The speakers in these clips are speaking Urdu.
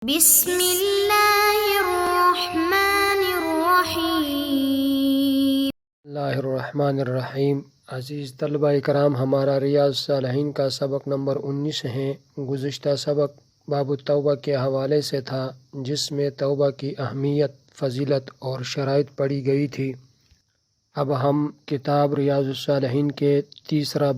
بسم اللہ الرحمن الرحیم۔ اللہ الرحمن الرحیم۔ عزیز طلبہ کرام، ہمارا ریاض الصالحین کا سبق نمبر 19 ہے۔ گزشتہ سبق باب التوبہ کے حوالے سے تھا، جس میں توبہ کی اہمیت، فضیلت اور شرائط پڑھی گئی تھی۔ اب ہم کتاب ریاض الصالحین کے تیسرا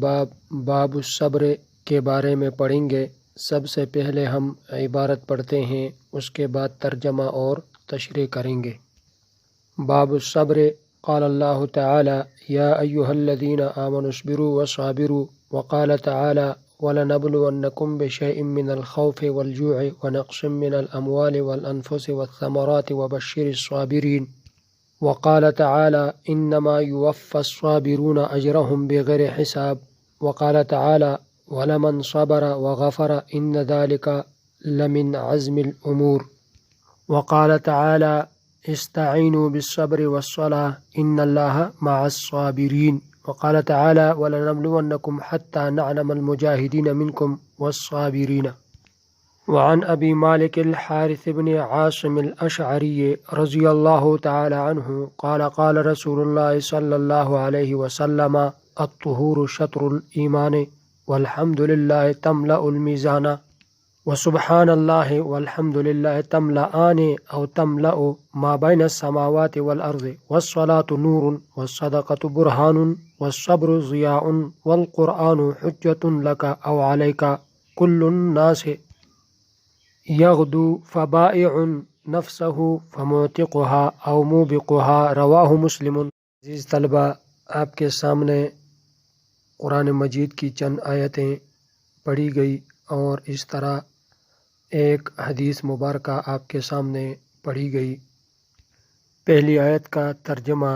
باب الصبر کے بارے میں پڑھیں گے۔ سب سے پہلے ہم عبارت پڑھتے ہیں، اس کے بعد ترجمہ اور تشریح کریں گے۔ باب الصبر، قال اللہ تعالی یا ایہا الذین آمنوا اصبروا وصابروا، وقال تعالی وَلَنَبْلُوَنَّكُمْ بِشَيْءٍ مِّنَ الْخَوْفِ وَالْجُوعِ وَنَقْصٍ مِّنَ الْأَمْوَالِ وَالْأَنفُسِ وَالثَّمَرَاتِ وَبَشِّرِ الصَّابِرِينَ، وقال تعالی إِنَّمَا يُوَفَّى الصَّابِرُونَ أَجْرَهُمْ بِغَيْرِ حِسَابٍ، وقال تعالی وَلَمَنْ صَبَرَ وَغَفَرَ إِنَّ ذَلِكَ لَمِنْ عَزْمِ الْأُمُورِ، وقال تعالی استعینوا بالصبر والصلاة إن اللہ مع الصابرین، وقال تعالی وَلَنَبْلُوَنَّكُمْ حَتَّى نَعْلَمَ الْمُجَاهِدِينَ مِنْكُمْ وَالصَّابِرِينَ۔ وعن أبي مالك الحارث بن عاصم الأشعري رضي الله تعالى عنه قال قال رسول الله صلى الله عليه وسلم الطهور شطر الإيمان والحمد لله تملأ الميزان وسبحان الله والحمد لله تملأان أو تملأ ما بين السماوات والأرض، والصلاة نور والصدقة برهان والصبر ضياء والقرآن حجة لك أو عليك، كل الناس يغدو فبائع نفسه فمعتقها أو موبقها، رواه مسلم۔ عزیز طلبہ، آپ کے سامنے قرآن مجید کی چند آیتیں پڑھی گئی اور اس طرح ایک حدیث مبارکہ آپ کے سامنے پڑھی گئی۔ پہلی آیت کا ترجمہ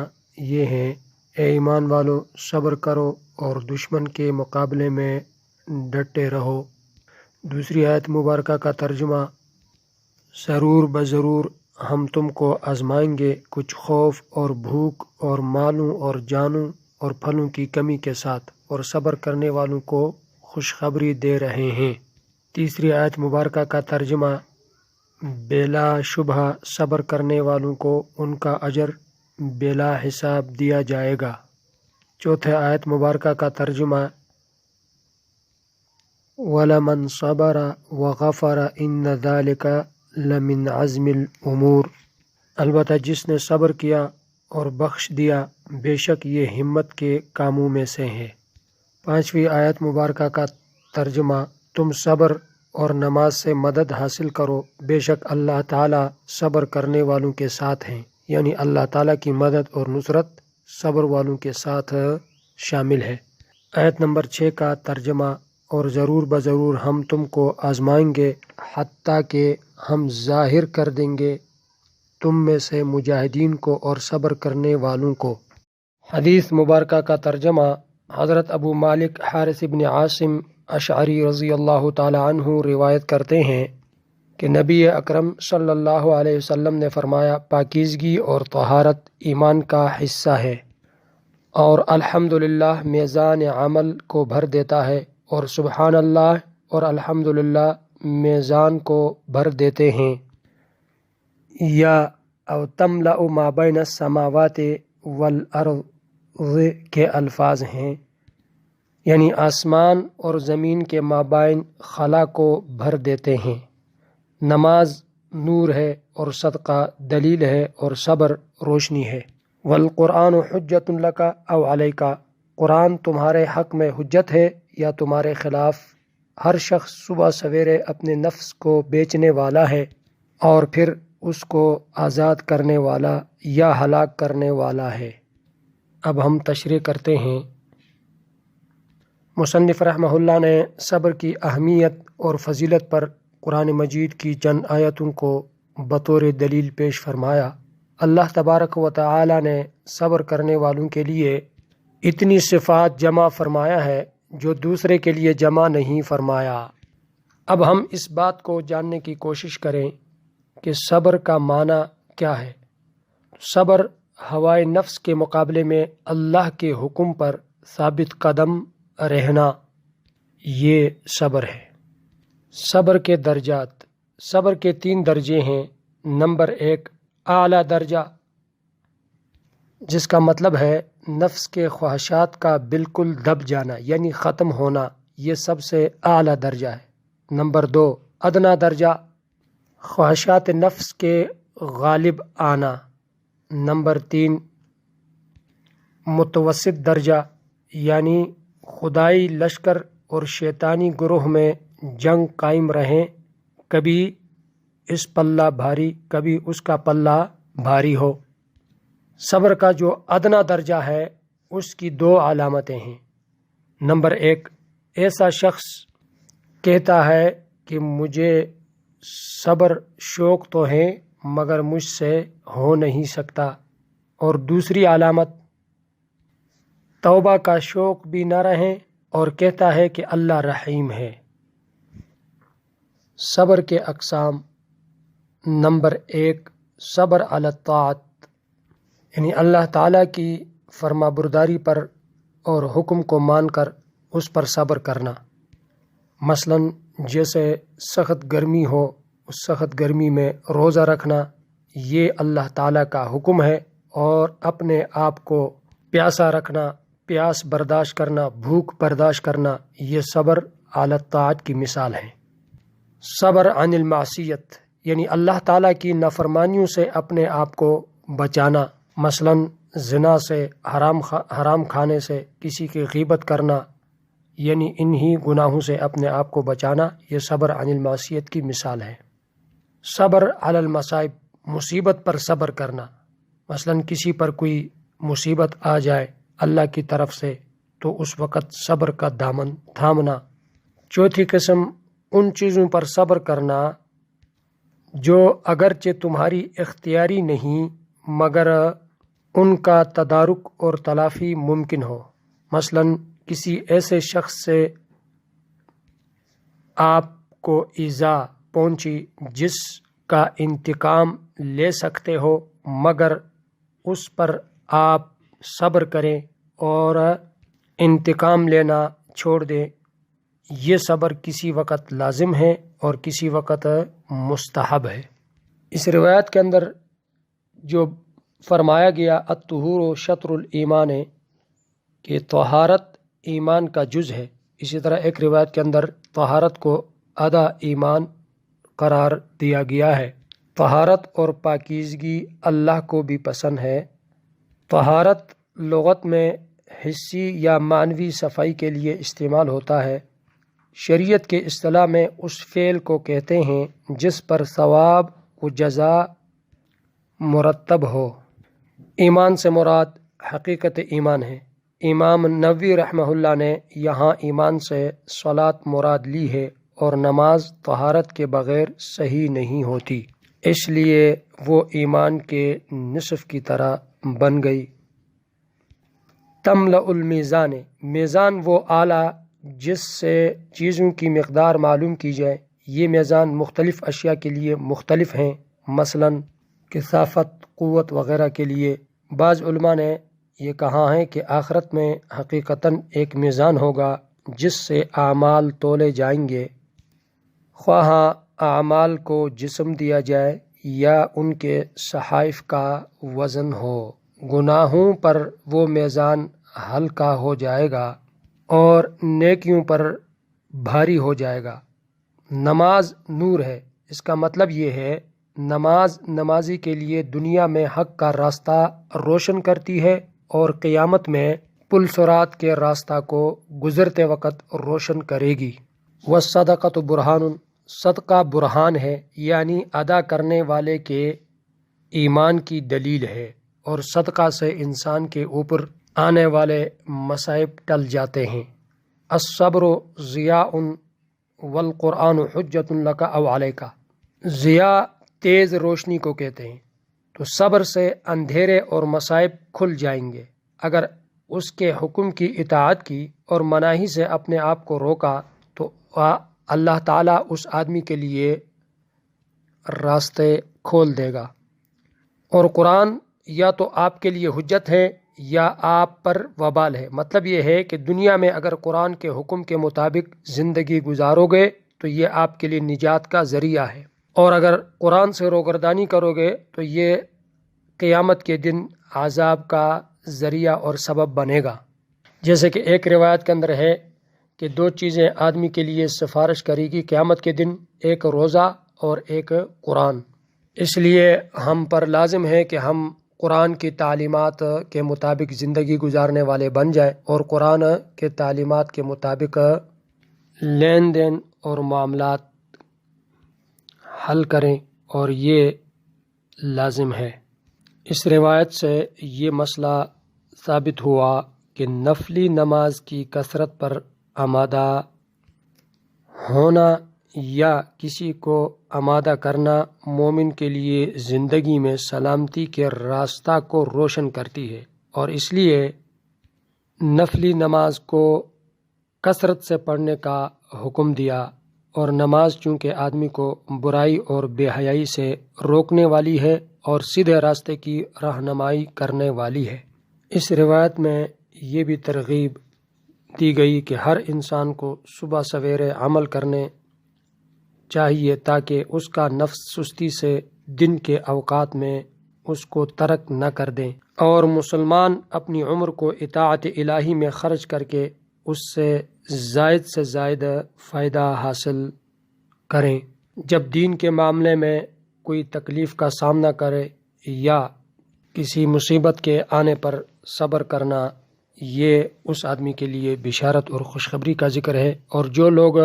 یہ ہے، اے ایمان والو صبر کرو اور دشمن کے مقابلے میں ڈٹے رہو۔ دوسری آیت مبارکہ کا ترجمہ، ضرور بضرور ہم تم کو آزمائیں گے، کچھ خوف اور بھوک اور مالوں اور جانوں اور پھلوں کی کمی کے ساتھ، اور صبر کرنے والوں کو خوشخبری دے رہے ہیں۔ تیسری آیت مبارکہ کا ترجمہ، بلا شبہ صبر کرنے والوں کو ان کا اجر بلا حساب دیا جائے گا۔ چوتھے آیت مبارکہ کا ترجمہ، وَلَمَنْ صَبَرَ وَغَفَرَ إِنَّ ذَلِكَ لَمِنْ عَزْمِ الْأُمُورِ، البتہ جس نے صبر کیا اور بخش دیا، بے شک یہ ہمت کے کاموں میں سے ہے۔ پانچویں آیت مبارکہ کا ترجمہ، تم صبر اور نماز سے مدد حاصل کرو، بے شک اللہ تعالیٰ صبر کرنے والوں کے ساتھ ہیں، یعنی اللہ تعالیٰ کی مدد اور نصرت صبر والوں کے ساتھ شامل ہے۔ آیت نمبر 6 کا ترجمہ، اور ضرور بضرور ہم تم کو آزمائیں گے، حتیٰ کہ ہم ظاہر کر دیں گے تم میں سے مجاہدین کو اور صبر کرنے والوں کو۔ حدیث مبارکہ کا ترجمہ، حضرت ابو مالک حارث بن عاصم اشعری رضی اللہ تعالی عنہ روایت کرتے ہیں کہ نبی اکرم صلی اللہ علیہ وسلم نے فرمایا، پاکیزگی اور طہارت ایمان کا حصہ ہے، اور الحمدللہ میزان عمل کو بھر دیتا ہے، اور سبحان اللہ اور الحمدللہ میزان کو بھر دیتے ہیں۔ یا او تملأ ما بین السماوات والارض کے الفاظ ہیں، یعنی آسمان اور زمین کے مابین خلا کو بھر دیتے ہیں۔ نماز نور ہے اور صدقہ دلیل ہے اور صبر روشنی ہے۔ والقرآن حجۃ لک او علیک، قرآن تمہارے حق میں حجت ہے یا تمہارے خلاف۔ ہر شخص صبح سویرے اپنے نفس کو بیچنے والا ہے اور پھر اس کو آزاد کرنے والا یا ہلاک کرنے والا ہے۔ اب ہم تشریح کرتے ہیں۔ مصنف رحمہ اللہ نے صبر کی اہمیت اور فضیلت پر قرآن مجید کی چند آیتوں کو بطور دلیل پیش فرمایا۔ اللہ تبارک و تعالی نے صبر کرنے والوں کے لیے اتنی صفات جمع فرمایا ہے جو دوسرے کے لیے جمع نہیں فرمایا۔ اب ہم اس بات کو جاننے کی کوشش کریں کہ صبر کا معنی کیا ہے۔ صبر ہوائے نفس کے مقابلے میں اللہ کے حکم پر ثابت قدم رہنا، یہ صبر ہے۔ صبر کے درجات، صبر کے 3 درجے ہیں۔ نمبر 1 اعلیٰ درجہ، جس کا مطلب ہے نفس کے خواہشات کا بالکل دب جانا یعنی ختم ہونا، یہ سب سے اعلیٰ درجہ ہے۔ نمبر 2 ادنا درجہ، خواہشات نفس کے غالب آنا۔ نمبر 3 متوسط درجہ، یعنی خدائی لشکر اور شیطانی گروہ میں جنگ قائم رہیں، کبھی اس پلہ بھاری کبھی اس کا پلہ بھاری ہو۔ صبر کا جو ادنا درجہ ہے اس کی 2 علامتیں ہیں۔ نمبر 1 ایسا شخص کہتا ہے کہ مجھے صبر شوق تو ہے مگر مجھ سے ہو نہیں سکتا، اور دوسری علامت توبہ کا شوق بھی نہ رہے اور کہتا ہے کہ اللہ رحیم ہے۔ صبر کے اقسام۔ نمبر 1 صبر علی الطاعت، یعنی اللہ تعالیٰ کی فرما برداری پر اور حکم کو مان کر اس پر صبر کرنا۔ مثلا جیسے سخت گرمی ہو، اس سخت گرمی میں روزہ رکھنا، یہ اللہ تعالیٰ کا حکم ہے، اور اپنے آپ کو پیاسا رکھنا، پیاس برداشت کرنا، بھوک برداشت کرنا، یہ صبر علی الطاعت کی مثال ہے۔ صبر عن المعصیت، یعنی اللہ تعالیٰ کی نافرمانیوں سے اپنے آپ کو بچانا، مثلا زنا سے، حرام کھانے سے، کسی کی غیبت کرنا، یعنی انہی گناہوں سے اپنے آپ کو بچانا، یہ صبر عن المعصیت کی مثال ہے۔ صبر علی المصائب، مصیبت پر صبر کرنا، مثلا کسی پر کوئی مصیبت آ جائے اللہ کی طرف سے تو اس وقت صبر کا دامن تھامنا۔ چوتھی قسم ان چیزوں پر صبر کرنا جو اگرچہ تمہاری اختیاری نہیں مگر ان کا تدارک اور تلافی ممکن ہو۔ مثلا کسی ایسے شخص سے آپ کو ایذا پہنچی جس کا انتقام لے سکتے ہو مگر اس پر آپ صبر کریں اور انتقام لینا چھوڑ دیں، یہ صبر کسی وقت لازم ہے اور کسی وقت مستحب ہے۔ اس روایت کے اندر جو فرمایا گیا الطہور شطر الایمان ہے کہ طہارت ایمان کا جز ہے، اسی طرح ایک روایت کے اندر طہارت کو آدھا ایمان قرار دیا گیا ہے۔ طہارت اور پاکیزگی اللہ کو بھی پسند ہے۔ طہارت لغت میں حسی یا معنوی صفائی کے لیے استعمال ہوتا ہے۔ شریعت کے اصطلاح میں اس فعل کو کہتے ہیں جس پر ثواب و جزا مرتب ہو۔ ایمان سے مراد حقیقت ایمان ہے۔ امام نووی رحمہ اللہ نے یہاں ایمان سے صلاۃ مراد لی ہے، اور نماز طہارت کے بغیر صحیح نہیں ہوتی، اس لیے وہ ایمان کے نصف کی طرح بن گئی۔ تملأ المیزان، میزان وہ آلہ جس سے چیزوں کی مقدار معلوم کی جائے۔ یہ میزان مختلف اشیاء کے لیے مختلف ہیں، مثلا کثافت، قوت وغیرہ کے لیے۔ بعض علماء نے یہ کہا ہے کہ آخرت میں حقیقتاً ایک میزان ہوگا جس سے اعمال تولے جائیں گے، خواہ اعمال کو جسم دیا جائے یا ان کے صحائف کا وزن ہو۔ گناہوں پر وہ میزان ہلکا ہو جائے گا اور نیکیوں پر بھاری ہو جائے گا۔ نماز نور ہے، اس کا مطلب یہ ہے نماز نمازی کے لیے دنیا میں حق کا راستہ روشن کرتی ہے اور قیامت میں پل صراط کے راستہ کو گزرتے وقت روشن کرے گی۔ والصدقۃ برہان، صدقہ برہان ہے، یعنی ادا کرنے والے کے ایمان کی دلیل ہے، اور صدقہ سے انسان کے اوپر آنے والے مصائب ٹل جاتے ہیں۔ الصبر ضیاء والقرآن حجۃ لک او علیک، ضیاء تیز روشنی کو کہتے ہیں، تو صبر سے اندھیرے اور مصائب کھل جائیں گے۔ اگر اس کے حکم کی اطاعت کی اور مناہی سے اپنے آپ کو روکا تو اللہ تعالیٰ اس آدمی کے لیے راستے کھول دے گا۔ اور قرآن یا تو آپ کے لیے حجت ہے یا آپ پر وبال ہے۔ مطلب یہ ہے کہ دنیا میں اگر قرآن کے حکم کے مطابق زندگی گزارو گے تو یہ آپ کے لیے نجات کا ذریعہ ہے، اور اگر قرآن سے روگردانی کرو گے تو یہ قیامت کے دن عذاب کا ذریعہ اور سبب بنے گا۔ جیسے کہ ایک روایت کے اندر ہے کہ 2 چیزیں آدمی کے لیے سفارش کرے گی قیامت کے دن، ایک روزہ اور ایک قرآن۔ اس لیے ہم پر لازم ہے کہ ہم قرآن کی تعلیمات کے مطابق زندگی گزارنے والے بن جائیں اور قرآن کے تعلیمات کے مطابق لین دین اور معاملات حل کریں، اور یہ لازم ہے۔ اس روایت سے یہ مسئلہ ثابت ہوا کہ نفلی نماز کی کثرت پر آمادہ ہونا یا کسی کو آمادہ کرنا مومن کے لیے زندگی میں سلامتی کے راستہ کو روشن کرتی ہے، اور اس لیے نفلی نماز کو کثرت سے پڑھنے کا حکم دیا۔ اور نماز چونکہ آدمی کو برائی اور بے حیائی سے روکنے والی ہے اور سیدھے راستے کی رہنمائی کرنے والی ہے۔ اس روایت میں یہ بھی ترغیب دی گئی کہ ہر انسان کو صبح سویرے عمل کرنے چاہیے تاکہ اس کا نفس سستی سے دن کے اوقات میں اس کو ترک نہ کر دیں، اور مسلمان اپنی عمر کو اطاعت الہی میں خرچ کر کے اس سے زائد فائدہ حاصل کریں۔ جب دین کے معاملے میں کوئی تکلیف کا سامنا کرے یا کسی مصیبت کے آنے پر صبر کرنا، یہ اس آدمی کے لیے بشارت اور خوشخبری کا ذکر ہے۔ اور جو لوگ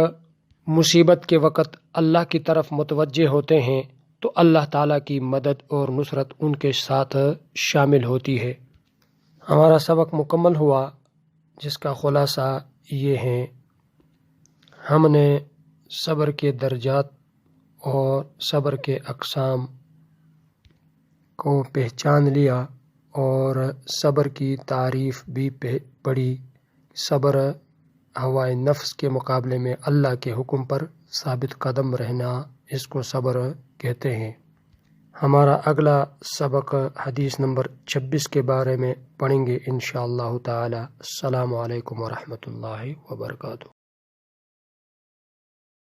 مصیبت کے وقت اللہ کی طرف متوجہ ہوتے ہیں تو اللہ تعالیٰ کی مدد اور نصرت ان کے ساتھ شامل ہوتی ہے۔ ہمارا سبق مکمل ہوا، جس کا خلاصہ یہ ہے، ہم نے صبر کے درجات اور صبر کے اقسام کو پہچان لیا، اور صبر کی تعریف بھی پڑھی۔ صبر ہوائے نفس کے مقابلے میں اللہ کے حکم پر ثابت قدم رہنا، اس کو صبر کہتے ہیں۔ ہمارا اگلا سبق حدیث نمبر 26 کے بارے میں پڑھیں گے انشاءاللہ تعالی۔ السلام علیکم ورحمۃ اللہ وبرکاتہ۔